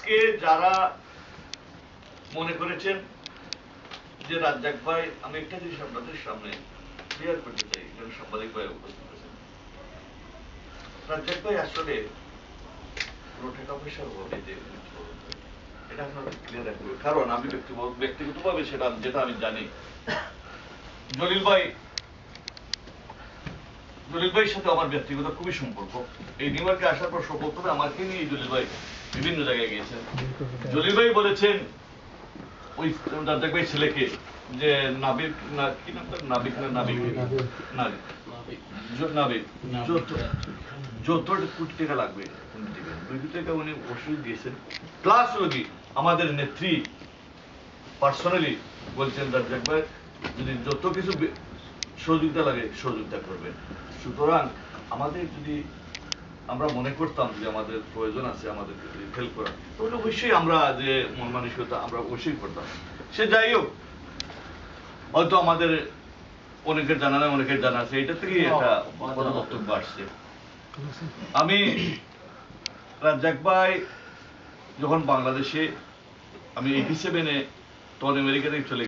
আজকে যারা মনে করেছেন যে রাজ্জাক ভাই, আমি একটা জিনিস আপনাদের সামনে ক্লিয়ার করতে চাই, যেন সাংবাদিক ভাই উপস্থিত আছেন। রাজ্জাক ভাই আসলে কোনো টাকা পয়সার অভাবে এটা আপনারা ক্লিয়ার রাখবে, কারণ আমি ব্যক্তিগতভাবে সেটা যেটা আমি জানি, জলিল ভাইয়ের সাথে আমার ব্যক্তিগত খুবই সম্পর্ক। এই নিউ ইয়র্কে আসার পর প্রথমে আমাকে নিয়ে জলিল ভাই বিভিন্ন জায়গায় গিয়েছেন। জলিল ভাই বলেছেন ওই রাজ্জাক ভাই ছেলেকে যে নাবিক না কি নাম তার, নাবিক না নাবিক যত কোটি টাকা লাগবে উনি দিবেন। 2 কোটি টাকা উনি ওষুধ দিয়েছেন, প্লাস যদি আমাদের নেত্রী পার্সোনালি বলছেন রাজ্জাক ভাই যদি যত কিছু সহযোগিতা লাগে সহযোগিতা করবেন। সুতরাং আমাদের যদি আমরা মনে করতাম যে আমাদের প্রয়োজন আছে আমাদের হেল্প করা, তাহলে অবশ্যই আমরা যে মন মানসিকতা আমরা অবশ্যই করতাম। সে যাই হোক, হয়তো আমাদের অনেকের জানা নাই, অনেকের জানা আছে, এটা থেকেই একটা বক্তব্য আসছে। আমি রাজ্জাক ভাই যখন বাংলাদেশে আমি 87-এ তখন আমেরিকা থেকে চলে